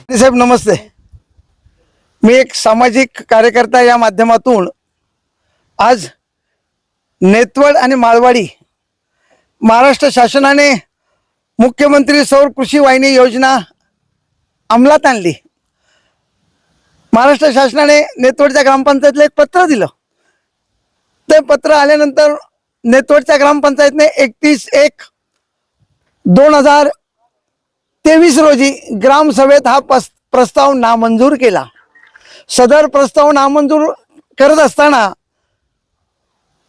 साहेब नमस्ते. मी एक सामाजिक कार्यकर्ता या माध्यमातून आज नेतवड आणि माळवाडी महाराष्ट्र शासनाने मुख्यमंत्री सौर कृषी वाहिनी योजना अंमलात आणली. महाराष्ट्र शासनाने नेतवडच्या ग्रामपंचायतीला एक पत्र दिलं. ते पत्र आल्यानंतर नेतवडच्या ग्रामपंचायतने 31/1/2023 रोजी ग्रामसभेत हा प्रस्ताव नामंजूर केला. सदर प्रस्ताव नामंजूर करत असताना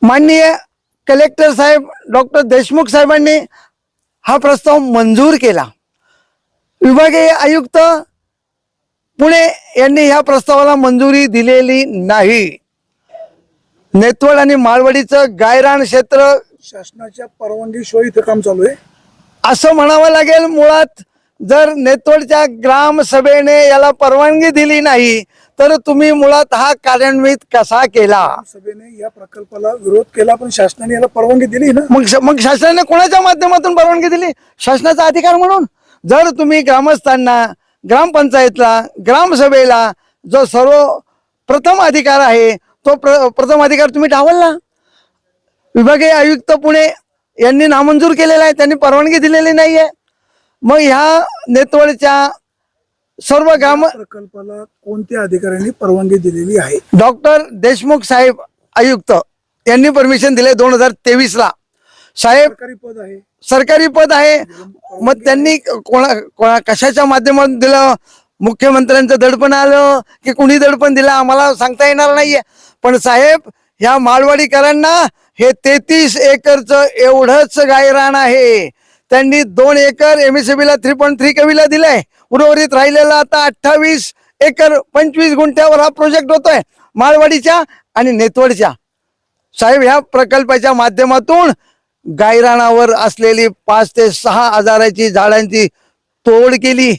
माननीय कलेक्टर साहेब डॉक्टर देशमुख साहेबांनी हा प्रस्ताव मंजूर केला. विभागीय आयुक्त पुणे यांनी या प्रस्तावाला मंजुरी दिलेली नाही. नेतवड आणि माळवाडीचं गायरान क्षेत्र शासनाच्या परवानगीशिवाय इथं काम चालू आहे असं म्हणावं लागेल. मुळात जर नेतवडच्या ग्रामसभेने याला परवानगी दिली नाही तर तुम्ही मुळात हा कार्यान्वित कसा केला. सभेने या प्रकल्पाला विरोध केला पण शासनाने याला परवानगी दिली ना. मग शासनाने कोणाच्या माध्यमातून परवानगी दिली? शासनाचा अधिकार म्हणून. जर तुम्ही ग्रामस्थांना, ग्रामपंचायतला, ग्रामसभेला जो सर्वप्रथम अधिकार आहे तो प्रथम अधिकार तुम्ही डावलला. विभागीय आयुक्त पुणे यांनी नामंजूर केलेला आहे, त्यांनी परवानगी दिलेली नाहीये. मग ह्या नेतवडच्या सर्व ग्राम प्रकल्पाला कोणत्या अधिकाऱ्यांनी परवानगी दिलेली आहे? डॉक्टर देशमुख साहेब आयुक्त यांनी परमिशन दिले 2023ला. साहेब सरकारी पद आहे. सरकारी पद आहे. मग त्यांनी कशाच्या माध्यमातून दिलं? मुख्यमंत्र्यांचं दडपण आलं की कुणी दडपण दिलं आम्हाला सांगता येणार नाहीये. पण साहेब, ह्या माळवाडीकरांना हे 33 एकरचं एवढंच गायरान आहे. त्यांनी 2 एकर MSCBला 3.3 कवीला दिलंय. उर्वरित राहिलेला आता 28 एकर 25 गुंठ्यावर हा प्रोजेक्ट होतोय माळवाडीच्या आणि नेतवडच्या. साहेब, ह्या प्रकल्पाच्या माध्यमातून गायरानावर असलेली 5 ते 6 हजाराची झाडांची तोड केली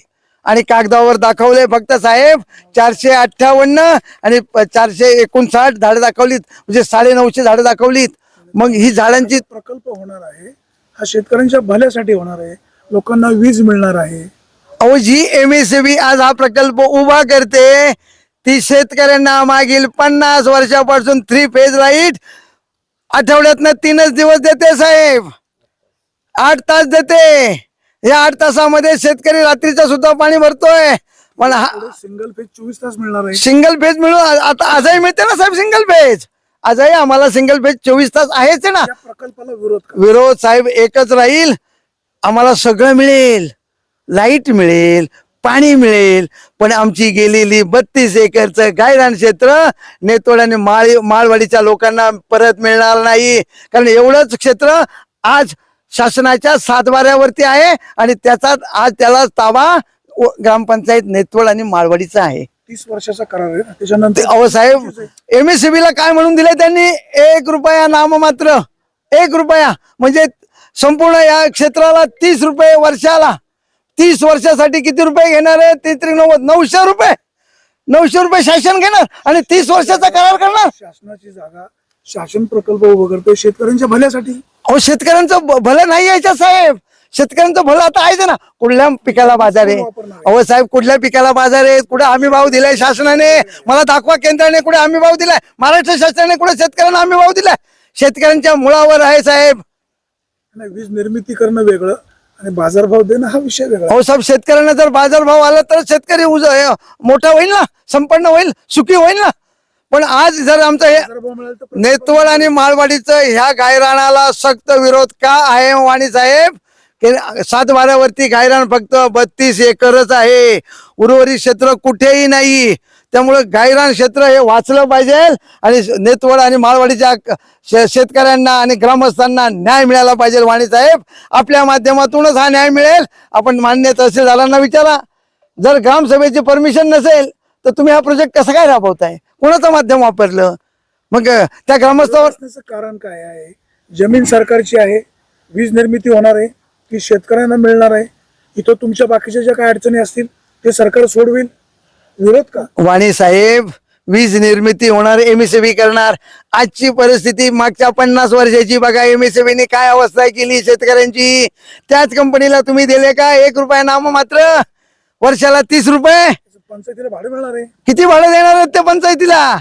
आणि कागदावर दाखवले फक्त साहेब 458 आणि 459 झाडं दाखवलीत, म्हणजे 950 झाडं दाखवलीत. मग ही झाडांची प्रकल्प होणार आहे हा शेतकऱ्यांच्या भल्यासाठी होणार आहे, लोकांना वीज मिळणार आहे. अहो, जी MSCB आज हा प्रकल्प उभा करते ती शेतकऱ्यांना मागील 50 वर्षापासून 3 फेज लाईट आठवड्यातनं 3च दिवस देते साहेब. 8 तास देते. या 8 तासामध्ये शेतकरी रात्रीचं सुद्धा पाणी भरतोय. पण सिंगल फेज 24 तास मिळणार आहे. सिंगल फेज मिळून आता आजही मिळते ना साहेब सिंगल फेज. आजही आम्हाला सिंगल फेज 24 तास आहेच ना. या प्रकल्पाला विरोध विरोध साहेब एकच राहील, आम्हाला सगळं मिळेल, लाईट मिळेल, पाणी मिळेल, पण आमची गेलेली 32 एकरचं गायरान क्षेत्र नेतवड आणि माळवाडीच्या लोकांना परत मिळणार नाही. कारण एवढंच क्षेत्र आज शासनाच्या 7 बाऱ्यावरती आहे आणि त्याचा आज त्याला ताबा ग्रामपंचायत नेतवड आणि माळवाडीचा आहे. 30 वर्षाचा करार आहे. त्याच्यानंतर अहो साहेब, MSCBला काय म्हणून दिलंय त्यांनी? 1 रुपया नाममात्र. 1 रुपया म्हणजे संपूर्ण या क्षेत्राला 30 रुपये वर्षाला. 30 वर्षासाठी किती रुपये घेणार आहे? 900 रुपये. 900 रुपये शासन घेणार आणि 30 वर्षाचा करार करणार. शासनाची जागा शासन प्रकल्प उभं करतोय शेतकऱ्यांच्या भल्यासाठी. अहो, शेतकऱ्यांचं भलं नाही यायचं साहेब. शेतकऱ्यांचं भलं आता आहे ना. कुठल्या पिकाला बाजार आहे? अहो साहेब, कुठल्या पिकाला बाजार आहे? कुठे हमी भाव दिलाय शासनाने? मला दाखवा केंद्राने कुठे हमी भाव दिलाय. महाराष्ट्र शासनाने कुठे शेतकऱ्यांना हमी भाव दिलाय? शेतकऱ्यांच्या मुळावर आहे साहेब. वीज निर्मिती करणं वेगळं आणि बाजारभाव देणं हा विषय वेगळा. अहो साहेब, शेतकऱ्यांना जर बाजारभाव आला तर शेतकरी मोठा होईल ना, संपन्न होईल, सुखी होईल ना. पण आज जर आमचं हे नेतवड आणि माळवाडीचं ह्या गायरानाला सक्त विरोध का आहे वाणी साहेब? की 7 बाऱ्यावरती गायरान फक्त 32 एकरच आहे, उर्वरित क्षेत्र कुठेही नाही. त्यामुळे गायरान क्षेत्र हे वाचलं पाहिजे आणि नेतवड आणि माळवाडीच्या शेतकऱ्यांना आणि ग्रामस्थांना न्याय मिळाला पाहिजे. वाणी साहेब, आपल्या माध्यमातूनच हा न्याय मिळेल. आपण मान्य तहसीलदारांना विचारा. जर ग्रामसभेची परमिशन नसेल तर तुम्ही हा प्रोजेक्ट कसा काय राबवताय? कोणाचं माध्यम वापरलं? मग त्या ग्रामस्थावर कारण काय आहे? जमीन सरकारची आहे, वीज निर्मिती होणार आहे, ती शेतकऱ्यांना मिळणार आहे. इथं तुमच्या बाकीच्या ज्या काही अडचणी असतील ते सरकार सोडवेल. विरोध का? वाणी साहेब, वीज निर्मिती होणार, MSCB करणार. आजची परिस्थिती मागच्या 50 वर्षाची बघा. MSCBने काय अवस्था केली शेतकऱ्यांची. त्याच कंपनीला तुम्ही दिले का 1 रुपया नाम मात्र? वर्षाला 30 रुपये. पंचायतीला भाडे मिळणार आहे. किती भाडं देणार आहेत त्या पंचायतीला?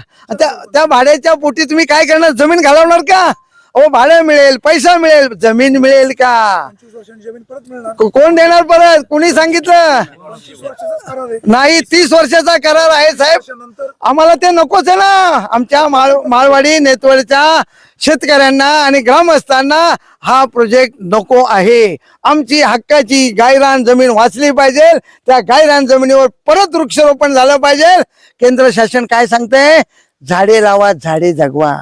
त्या भाड्याच्या पोटी तुम्ही काय करणार? जमीन घालवणार का? ओ भाडं मिळेल, पैसा मिळेल, जमीन मिळेल का? 25 वर्षांची जमीन परत मिळणार. कोण देणार परत? कुणी सांगितलं? 25 वर्षाचाच करार आहे. नाही, 30 वर्षाचा करार आहे साहेब. त्यानंतर आम्हाला ते नकोच आहे ना. आमच्या माळवाडी नेतवडच्या शेतकऱ्यांना आणि ग्रामस्थांना हा प्रोजेक्ट नको आहे. आमची हक्काची गायरान जमीन वाचली पाहिजे. त्या गायरान जमिनीवर परत वृक्षारोपण झालं पाहिजे. केंद्र शासन काय सांगतंय? झाडे लावा, झाडे जगवा.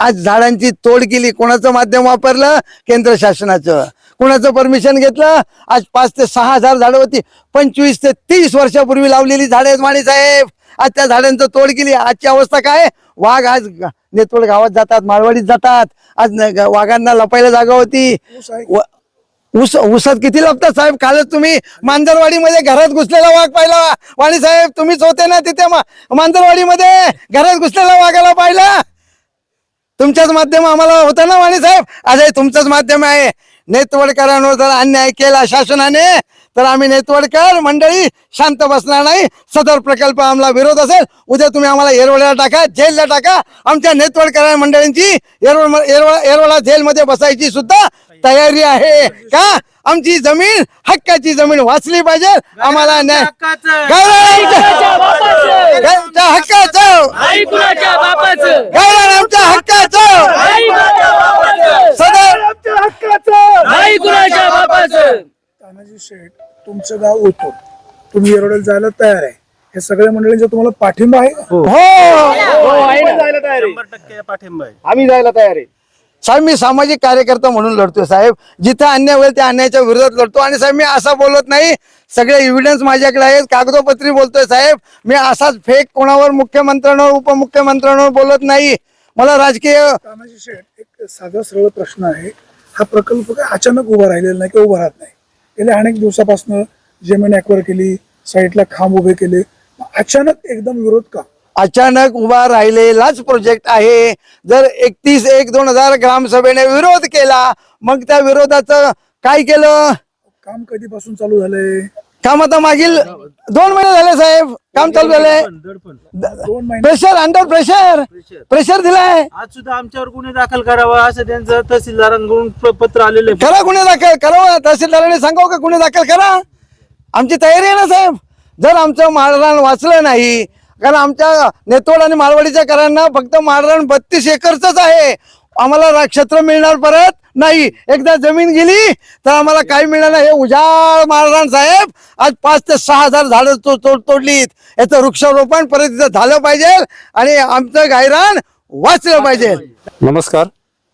आज झाडांची तोड केली. कोणाचं माध्यम वापरलं? केंद्र शासनाचं. कोणाचं परमिशन घेतलं? आज 5 ते 6 हजार झाडं होती. 25 ते 30 वर्षापूर्वी लावलेली झाडे आहेत माने साहेब. आज त्या झाडांचं तोड केली. आजची अवस्था काय? वाघ आज नेतवड गावात जातात, माळवाडीत जातात. आज वाघांना लपायला जागा होती. ऊस आहे. ऊसात किती लपतात साहेब? कालच तुम्ही मांजरवाडीमध्ये घरात घुसलेला वाघ पाहिला. वाणी साहेब तुम्हीच होते ना तिथे मांजरवाडीमध्ये घरात घुसलेला वाघाला पाहिला. तुमच्याच माध्यम आम्हाला होतं ना वाणी साहेब. आजही तुमचंच माध्यम आहे. नेतवडकरांवर जर अन्याय केला शासनाने तर आम्ही नेतवडकर मंडळी शांत बसणार नाही. सदर प्रकल्प आम्हाला विरोध असेल, उद्या तुम्ही आम्हाला येरवड्याला टाका, जेलला टाका. आमच्या नेतवडकर मंडळींची येरवडा जेलमध्ये बसायची सुद्धा तयारी आहे का? आमची जमीन हक्काची जमीन वाचली पाहिजे. आम्हाला न्याय हक्काचं गायरान आमच्या हक्काचं सदर तानाजी शेठ, तुमचं गाव होतं, तुम्ही येरवड्याला जायला तयार आहे. हे सगळ्या मंडळींचा तुम्हाला पाठिंबा आहे? हो पाठिंबा आहे. आम्ही जायला तयार आहे साहेब. मी सामाजिक कार्यकर्ता म्हणून लढतोय साहेब. जिथं अन्याय होईल त्या अन्यायाच्या विरोधात लढतो. आणि साहेब मी असं बोलत नाही, सगळे एव्हिडन्स माझ्याकडे आहेत, कागदोपत्री बोलतोय साहेब. मी असाच फेक कोणावर मुख्यमंत्र्यांवर उपमुख्यमंत्र्यांवर बोलत नाही. मला राजकीय तानाजी शेठ, एक साधा सरळ प्रश्न आहे. हा प्रकल्प काय अचानक उभा राहिलेला नाही किंवा उभा राहत नाही. गेल्या अनेक दिवसापासून जमीन ऍक्वायर केली, साईडला खांब उभे केले, अचानक एकदम विरोध का? अचानक उभा राहिलेलाच प्रोजेक्ट आहे. जर 31/1/2000 ग्रामसभेने विरोध केला, मग त्या विरोधाचं काय केलं? काम कधीपासून चालू झालंय? काम आता मागील 2 महिने झाले साहेब. काम चालू झालंय. 2 महिने. प्रेशर अंडर प्रेशर दिलाय. आज सुद्धा आमच्यावर गुन्हे दाखल करावा असं त्यांचं तहसीलदारांकडून पत्र आलेलं आहे. करा गुन्हे दाखल करावं. तहसीलदारांनी सांगावं का गुन्हे दाखल करा. आमची तयारी आहे ना साहेब. जर आमचं माळरान वाचलं नाही, कारण आमच्या नेतवड आणि माळवाडीच्या करांना फक्त माळरान 32 एकरच आहे. आम्हाला क्षेत्र मिळणार परत नाही. एकदा जमीन गेली तर आम्हाला काय मिळणार नाही. हे उजाड माळरान साहेब. आज 5 ते 6 हजार झाडं तोडलीत. याचं वृक्षारोपण परत इथं झालं पाहिजे आणि आमचं गायरान वाचलं पाहिजे. नमस्कार,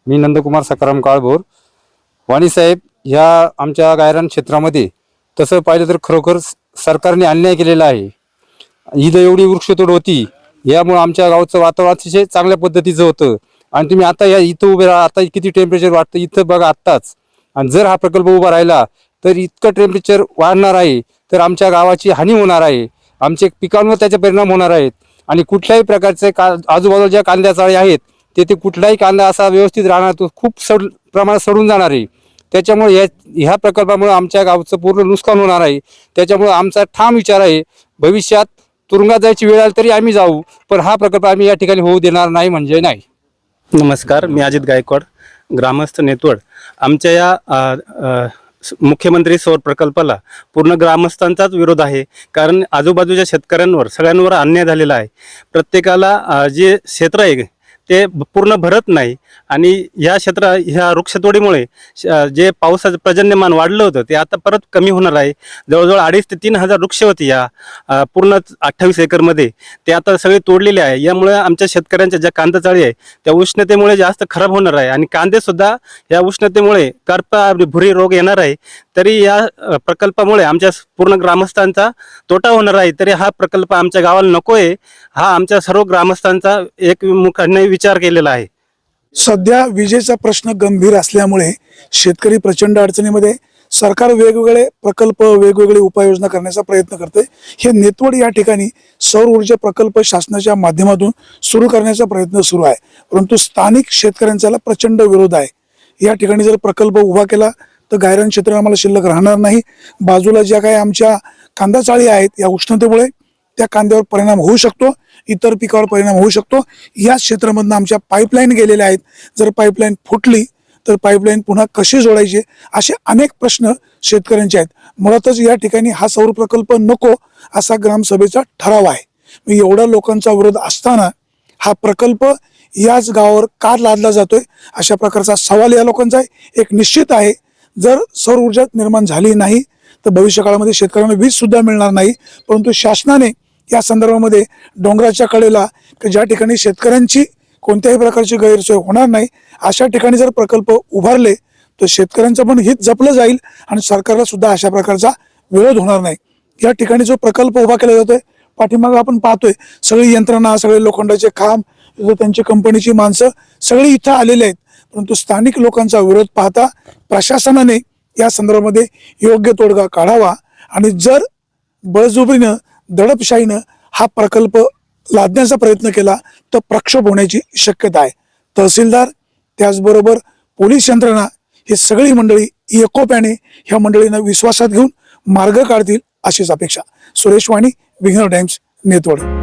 मी नंदकुमार सकाराम काळभोर. वाणी साहेब, ह्या आमच्या गायरान क्षेत्रामध्ये तसं पाहिलं तर खरोखर सरकारने अन्याय केलेला आहे. इथं एवढी वृक्षतोड होती, यामुळे आमच्या गावचं वातावरण अतिशय चांगल्या पद्धतीचं होतं. आणि तुम्ही आता या इथं उभे राहा, आता किती टेम्परेचर वाटतं इथं बघा आत्ताच. आणि जर हा प्रकल्प उभा राहिला तर इतकं टेम्परेचर वाढणार आहे, तर आमच्या गावाची हानी होणार आहे. आमच्या पिकांवर त्याचे परिणाम होणार आहेत. आणि कुठल्याही प्रकारचे आजूबाजूला ज्या कांद्या चाळी आहेत तेथे कुठलाही कांदा असा व्यवस्थित राहणार, तो खूप प्रमाणात सडून जाणार आहे. त्याच्यामुळे ह्या प्रकल्पामुळे आमच्या गावचं पूर्ण नुकसान होणार आहे. त्याच्यामुळे आमचा ठाम विचार आहे, भविष्यात तुरुंगात जायची वेळ आली तरी आम्ही जाऊ, पण हा प्रकल्प आम्ही या ठिकाणी होऊ देणार नाही म्हणजे नाही. नमस्कार, मी अजित गायकवाड, ग्रामस्थ नेतवड. आमच्या या मुख्यमंत्री सौर प्रकल्पाला पूर्ण ग्रामस्थांचाच विरोध आहे. कारण आजूबाजूच्या शेतकऱ्यांवर सगळ्यांवर अन्याय झालेला आहे. प्रत्येकाला जे क्षेत्र आहे ते पूर्ण भरत नाही. आणि ह्या ह्या वृक्षतोडीमुळे जे पावसाचं पर्जन्यमान वाढलं होतं ते आता परत कमी होणार आहे. जवळजवळ 2,500 ते 3,000 वृक्ष होती या पूर्ण 28 एकरमध्ये, ते आता सगळे तोडलेले आहे. यामुळे आमच्या शेतकऱ्यांच्या ज्या कांदाचाळी आहे त्या उष्णतेमुळे जास्त खराब होणार आहे. आणि कांदेसुद्धा या उष्णतेमुळे करपा भुरी रोग येणार आहे. तरी या प्रकल्पामुळे आमच्या पूर्ण ग्रामस्थांचा तोटा होणार आहे. तरी हा प्रकल्प आमच्या गावाला नको आहे, हा आमच्या सर्व ग्रामस्थांचा एकमुखाने विचार केलेला आहे. सध्या विजेचा प्रश्न गंभीर असल्यामुळे शेतकरी प्रचंड अडचणीमध्ये. सरकार वेगवेगळे प्रकल्प, वेगवेगळे उपाययोजना करण्याचा प्रयत्न करते. हे नेतवड या ठिकाणी सौर ऊर्जा प्रकल्प शासनाच्या माध्यमातून सुरू करण्याचा प्रयत्न सुरू आहे. परंतु स्थानिक शेतकऱ्यांचा प्रचंड विरोध आहे. या ठिकाणी जर प्रकल्प उभा केला तर गायरान क्षेत्र आम्हाला शिल्लक राहणार नाही. बाजूला ज्या काही आमच्या कांदा चाळी आहेत, या उष्णतेमुळे त्या कांद्यावर परिणाम होऊ शकतो, इतर पिकावर परिणाम होऊ शकतो. या क्षेत्रामधनं आमच्या पाईपलाईन गेलेल्या आहेत. जर पाईपलाईन फुटली तर पाईपलाईन पुन्हा कशी जोडायची, असे अनेक प्रश्न शेतकऱ्यांचे आहेत. मुळातच या ठिकाणी हा सौर प्रकल्प नको असा ग्रामसभेचा ठराव आहे. मी एवढ्या लोकांचा विरोध असताना हा प्रकल्प याच गावावर का लादला जातोय, अशा प्रकारचा सवाल या लोकांचा आहे. एक निश्चित आहे, जर सौर ऊर्जा निर्माण झाली नाही तर भविष्य काळामध्ये शेतकऱ्यांना वीज सुद्धा मिळणार नाही. परंतु शासनाने या संदर्भामध्ये डोंगराच्या कडेला ज्या ठिकाणी शेतकऱ्यांची कोणत्याही प्रकारची गैरसोय होणार नाही अशा ठिकाणी जर प्रकल्प उभारले तर शेतकऱ्यांचं पण हित जपलं जाईल आणि सरकारला सुद्धा अशा प्रकारचा विरोध होणार नाही. या ठिकाणी जो प्रकल्प उभा केला जातोय, पाठीमागे आपण पाहतोय सगळी यंत्रणा, सगळे लोखंडाचे खांब, त्यांची कंपनीची माणसं सगळी इथं आलेले आहेत. परंतु स्थानिक लोकांचा विरोध पाहता प्रशासनाने या संदर्भामध्ये योग्य तोडगा काढावा आणि जर बळजबरीनं दडपशाहीनं हा प्रकल्प लादण्याचा प्रयत्न केला तर प्रक्षोभ होण्याची शक्यता आहे. तहसीलदार त्याचबरोबर पोलीस यंत्रणा ही सगळी मंडळी एकोप्याने ह्या मंडळींना विश्वासात घेऊन मार्ग काढतील अशीच अपेक्षा. सुरेश वाणी, विघ्नर टाइम्स, नेतवड.